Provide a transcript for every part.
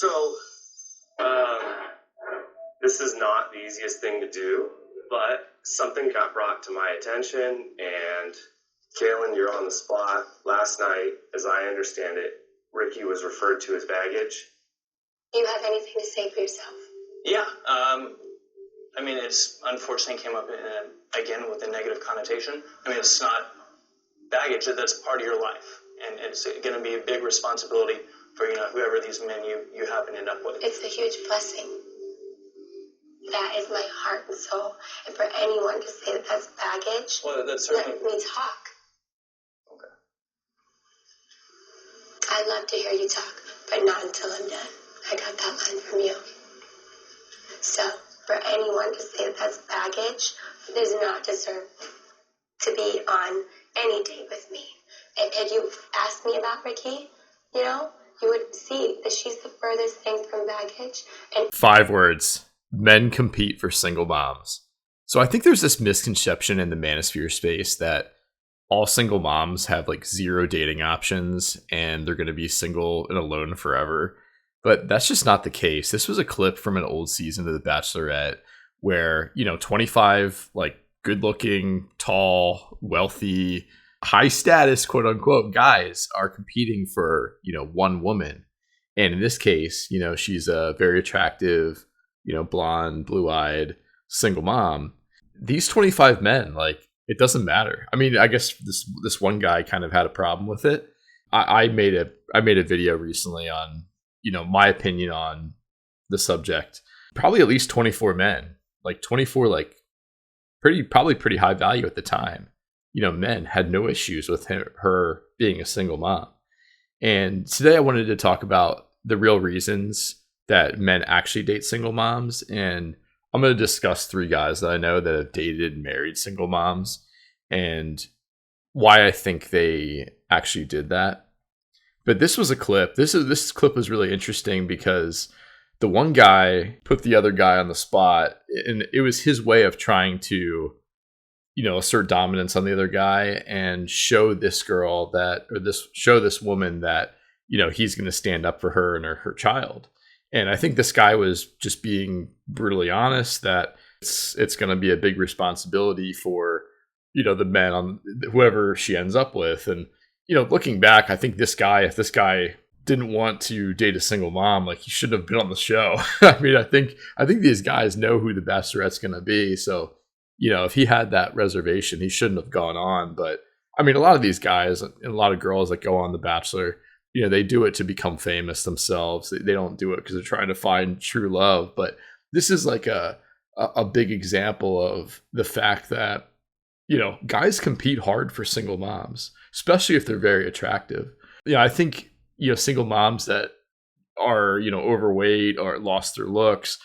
So, um, this is not the easiest thing to do, but something got brought to my attention, and Kaylin, you're on the spot. Last night, as I understand it, Ricky was referred to as baggage. Do you have anything to say for yourself? Yeah, it's unfortunately came up again with a negative connotation. It's not baggage, that's part of your life, and it's going to be a big responsibility for, whoever these men you happen to end up with. It's a huge blessing. That is my heart and soul. And for anyone to say that that's baggage, well, that's certainly... let me talk. Okay. I'd love to hear you talk, but not until I'm done. I got that line from you. So, for anyone to say that that's baggage, does not deserve to be on any date with me. And if you asked me about Ricky, you would see that she's the furthest thing from baggage. And 5 words. Men compete for single moms. So I think there's this misconception in the manosphere space that all single moms have like 0 dating options and they're going to be single and alone forever. But that's just not the case. This was a clip from an old season of The Bachelorette where, 25 like good looking, tall, wealthy, high status, quote unquote, guys are competing for, one woman. And in this case, she's a very attractive, blonde, blue-eyed, single mom. These 25 men, like, it doesn't matter. I guess this one guy kind of had a problem with it. I made a video recently on, my opinion on the subject. Probably at least 24 men, like 24, like probably pretty high value at the time. Men had no issues with her being a single mom. And today I wanted to talk about the real reasons that men actually date single moms. And I'm going to discuss 3 guys that I know that have dated and married single moms and why I think they actually did that. But this was a clip. This clip was really interesting because the one guy put the other guy on the spot, and it was his way of trying to, assert dominance on the other guy and show this girl show this woman that, he's going to stand up for her and her child. And I think this guy was just being brutally honest that it's going to be a big responsibility for, the men on whoever she ends up with. And, looking back, I think if this guy didn't want to date a single mom, like, he shouldn't have been on the show. I think these guys know who the Bachelorette's going to be. So, if he had that reservation, he shouldn't have gone on. But a lot of these guys and a lot of girls that go on The Bachelor, they do it to become famous themselves. They don't do it because they're trying to find true love. But this is like a big example of the fact that, guys compete hard for single moms, especially if they're very attractive. I think, single moms that are, overweight or lost their looks,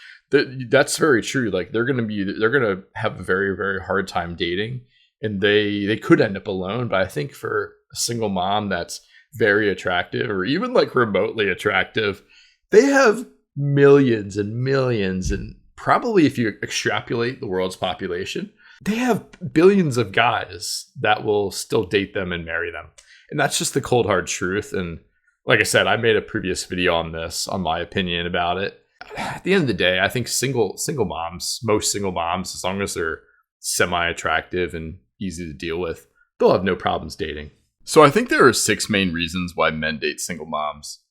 that's very true. Like, they're going to have a very, very hard time dating, and they could end up alone. But I think for a single mom that's very attractive or even like remotely attractive, they have millions and millions, and probably if you extrapolate the world's population, they have billions of guys that will still date them and marry them. And that's just the cold hard truth. And like I said, I made a previous video on this, on my opinion about it. At the end of the day, I think single moms, most single moms, as long as they're semi-attractive and easy to deal with, they'll have no problems dating. So I think there are 6 main reasons why men date single moms.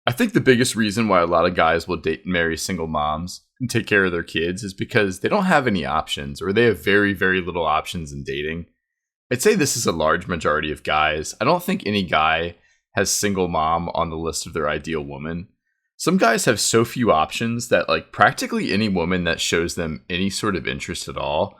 I think the biggest reason why a lot of guys will date and marry single moms and take care of their kids is because they don't have any options, or they have very, very little options in dating. I'd say this is a large majority of guys. I don't think any guy has single mom on the list of their ideal woman. Some guys have so few options that, like, practically any woman that shows them any sort of interest at all,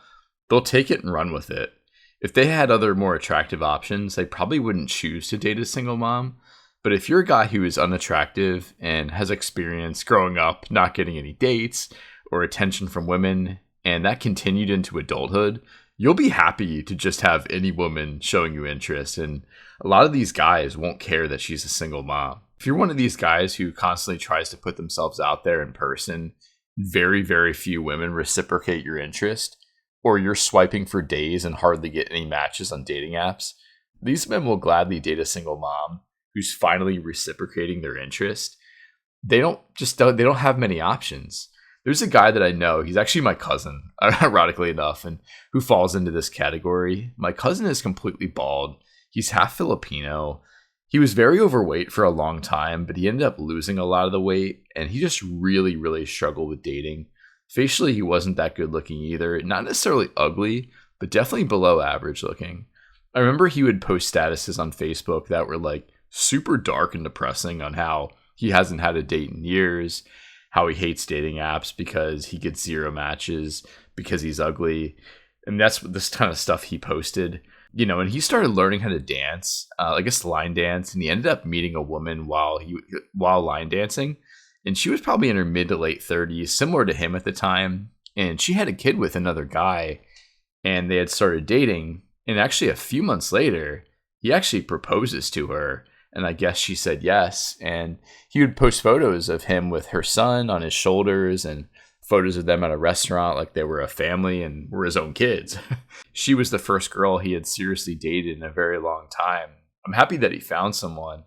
they'll take it and run with it. If they had other more attractive options, they probably wouldn't choose to date a single mom. But if you're a guy who is unattractive and has experience growing up not getting any dates or attention from women, and that continued into adulthood, you'll be happy to just have any woman showing you interest. And a lot of these guys won't care that she's a single mom. If you're one of these guys who constantly tries to put themselves out there in person, very, very few women reciprocate your interest, or you're swiping for days and hardly get any matches on dating apps, these men will gladly date a single mom who's finally reciprocating their interest. they don't have many options. There's a guy that I know, he's actually my cousin, ironically enough, and who falls into this category. My cousin is completely bald. He's half Filipino. He was very overweight for a long time, but he ended up losing a lot of the weight, and he just really, really struggled with dating. Facially, he wasn't that good looking either. Not necessarily ugly, but definitely below average looking. I remember he would post statuses on Facebook that were like super dark and depressing on how he hasn't had a date in years, how he hates dating apps because he gets zero matches because he's ugly. And that's this kind of stuff he posted. And he started learning how to dance, I guess line dance, and he ended up meeting a woman while line dancing, and she was probably in her mid to late 30s, similar to him at the time, and she had a kid with another guy, and they had started dating, and actually a few months later, he actually proposes to her, and I guess she said yes, and he would post photos of him with her son on his shoulders, and photos of them at a restaurant like they were a family and were his own kids. She was the first girl he had seriously dated in a very long time. I'm happy that he found someone.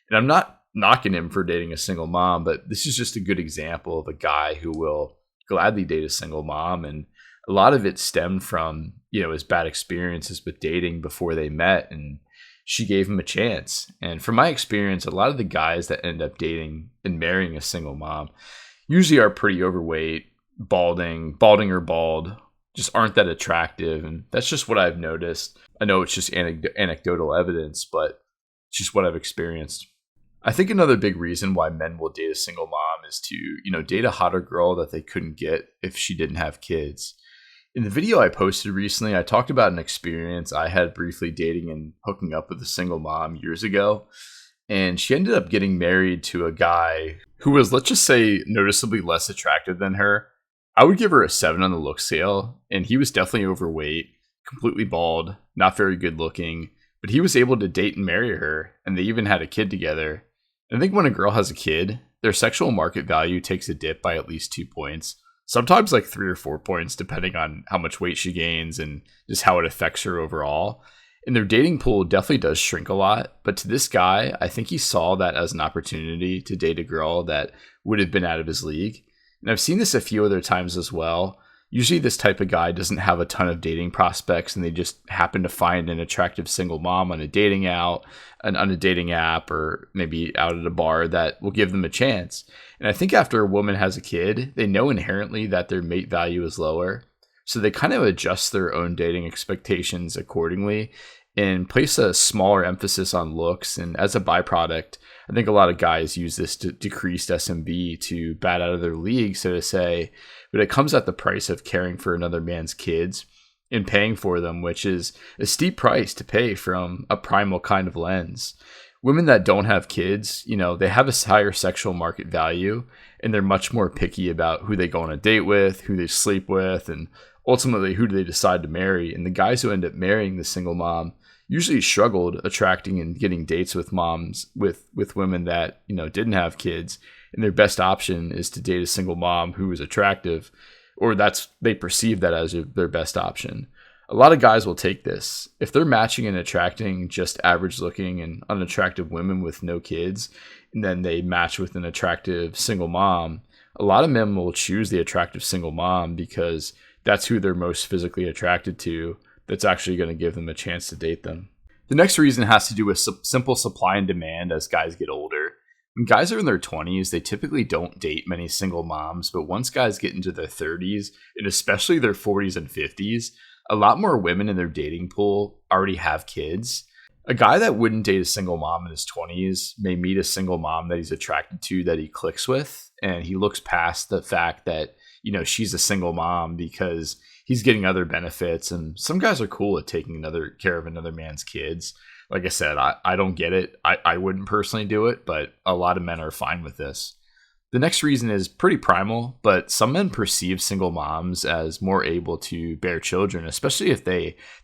And I'm not knocking him for dating a single mom, but this is just a good example of a guy who will gladly date a single mom. And a lot of it stemmed from, his bad experiences with dating before they met. And she gave him a chance. And from my experience, a lot of the guys that end up dating and marrying a single mom usually are pretty overweight, balding or bald, just aren't that attractive. And that's just what I've noticed. I know it's just anecdotal evidence, but it's just what I've experienced. I think another big reason why men will date a single mom is to, date a hotter girl that they couldn't get if she didn't have kids. In the video I posted recently, I talked about an experience I had briefly dating and hooking up with a single mom years ago. And she ended up getting married to a guy who was, let's just say, noticeably less attractive than her. I would give her a 7 on the look scale, and he was definitely overweight, completely bald, not very good looking, but he was able to date and marry her, and they even had a kid together. And I think when a girl has a kid, their sexual market value takes a dip by at least 2 points, sometimes like 3 or 4 points, depending on how much weight she gains and just how it affects her overall. And their dating pool definitely does shrink a lot. But to this guy, I think he saw that as an opportunity to date a girl that would have been out of his league. And I've seen this a few other times as well. Usually this type of guy doesn't have a ton of dating prospects and they just happen to find an attractive single mom on a dating app, or maybe out at a bar that will give them a chance. And I think after a woman has a kid, they know inherently that their mate value is lower. So they kind of adjust their own dating expectations accordingly and place a smaller emphasis on looks. And as a byproduct, I think a lot of guys use this to decreased SMV to bat out of their league, so to say, but it comes at the price of caring for another man's kids and paying for them, which is a steep price to pay from a primal kind of lens. Women that don't have kids, they have a higher sexual market value, and they're much more picky about who they go on a date with, who they sleep with, and ultimately who do they decide to marry. And the guys who end up marrying the single mom usually struggled attracting and getting dates with moms with women that didn't have kids, and their best option is to date a single mom who is attractive, or they perceive that as their best option. A lot of guys will take this. If they're matching and attracting just average looking and unattractive women with no kids, and then they match with an attractive single mom, a lot of men will choose the attractive single mom because that's who they're most physically attracted to, that's actually going to give them a chance to date them. The next reason has to do with simple supply and demand as guys get older. When guys are in their 20s, they typically don't date many single moms, but once guys get into their 30s, and especially their 40s and 50s, a lot more women in their dating pool already have kids. A guy that wouldn't date a single mom in his 20s may meet a single mom that he's attracted to, that he clicks with, and he looks past the fact that, she's a single mom because he's getting other benefits. And some guys are cool at taking care of another man's kids. Like I said, I don't get it. I wouldn't personally do it, but a lot of men are fine with this. The next reason is pretty primal, but some men perceive single moms as more able to bear children, especially if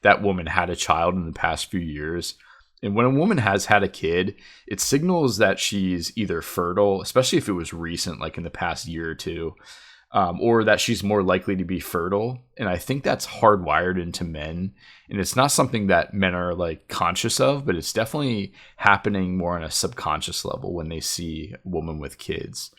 that woman had a child in the past few years. And when a woman has had a kid, it signals that she's either fertile, especially if it was recent, like in the past year or two, or that she's more likely to be fertile. And I think that's hardwired into men. And it's not something that men are like conscious of, but it's definitely happening more on a subconscious level when they see a woman with kids.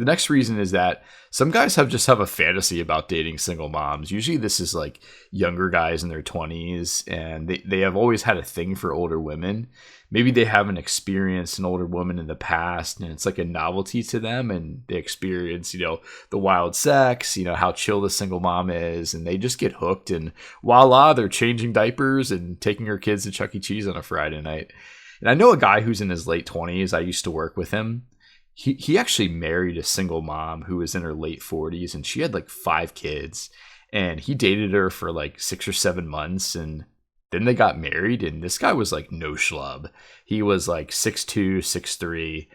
The next reason is that some guys have a fantasy about dating single moms. Usually this is like younger guys in their 20s, and they have always had a thing for older women. Maybe they haven't experienced an older woman in the past, and it's like a novelty to them, and they experience, the wild sex, how chill the single mom is, and they just get hooked, and voila, they're changing diapers and taking her kids to Chuck E. Cheese on a Friday night. And I know a guy who's in his late 20s. I used to work with him. He actually married a single mom who was in her late 40s, and she had like 5 kids, and he dated her for like 6 or 7 months, and then they got married. And this guy was like no schlub. He was like 6'2", 6'3",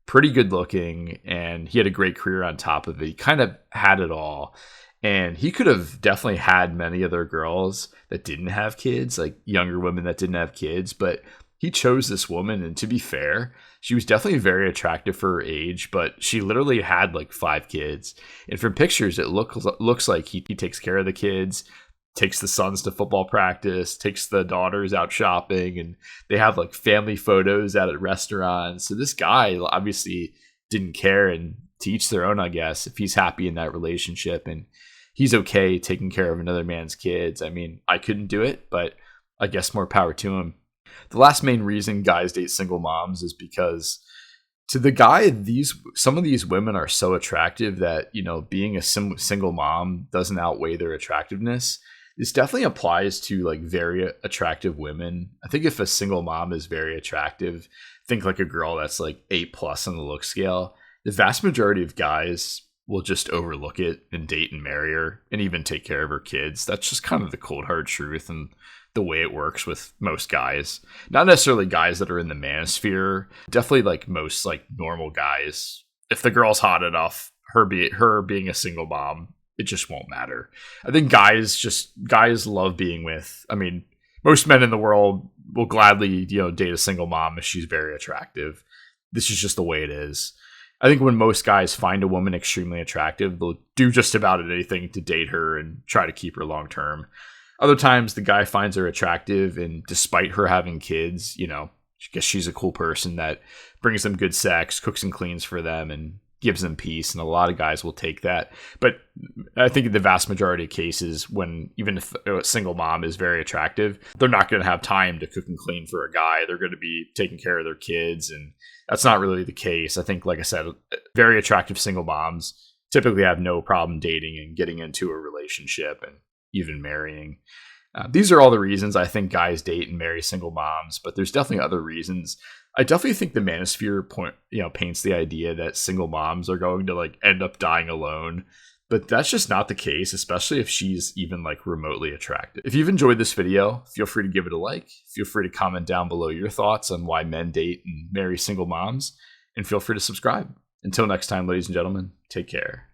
pretty good looking, and he had a great career on top of it. He kind of had it all, and he could have definitely had many other girls that didn't have kids, like younger women that didn't have kids, but he chose this woman, and to be fair, she was definitely very attractive for her age, but she literally had like 5 kids. And from pictures, it looks like he takes care of the kids, takes the sons to football practice, takes the daughters out shopping, and they have like family photos out at restaurants. So this guy obviously didn't care, and to each their own, I guess, if he's happy in that relationship and he's okay taking care of another man's kids. I mean, I couldn't do it, but I guess more power to him. The last main reason guys date single moms is because to the guy, some of these women are so attractive that, being a single mom doesn't outweigh their attractiveness. This definitely applies to like very attractive women. I think if a single mom is very attractive, think like a girl that's like 8+ on the look scale, the vast majority of guys will just overlook it and date and marry her and even take care of her kids. That's just kind of the cold hard truth and the way it works with most guys. Not necessarily guys that are in the manosphere, definitely like most like normal guys. If the girl's hot enough, her being a single mom, it just won't matter. I think guys love being with, I mean, most men in the world will gladly, date a single mom if she's very attractive. This is just the way it is. I think when most guys find a woman extremely attractive, they'll do just about anything to date her and try to keep her long term. Other times the guy finds her attractive, and despite her having kids, I guess she's a cool person that brings them good sex, cooks and cleans for them, and gives them peace. And a lot of guys will take that. But I think in the vast majority of cases, when even if a single mom is very attractive, they're not going to have time to cook and clean for a guy. They're going to be taking care of their kids, and that's not really the case. I think, like I said, very attractive single moms typically have no problem dating and getting into a relationship and even marrying. These are all the reasons I think guys date and marry single moms, but there's definitely other reasons. I definitely think the manosphere paints the idea that single moms are going to like end up dying alone, but that's just not the case, especially if she's even like remotely attractive. If you've enjoyed this video, feel free to give it a like. Feel free to comment down below your thoughts on why men date and marry single moms, and feel free to subscribe. Until next time, ladies and gentlemen, take care.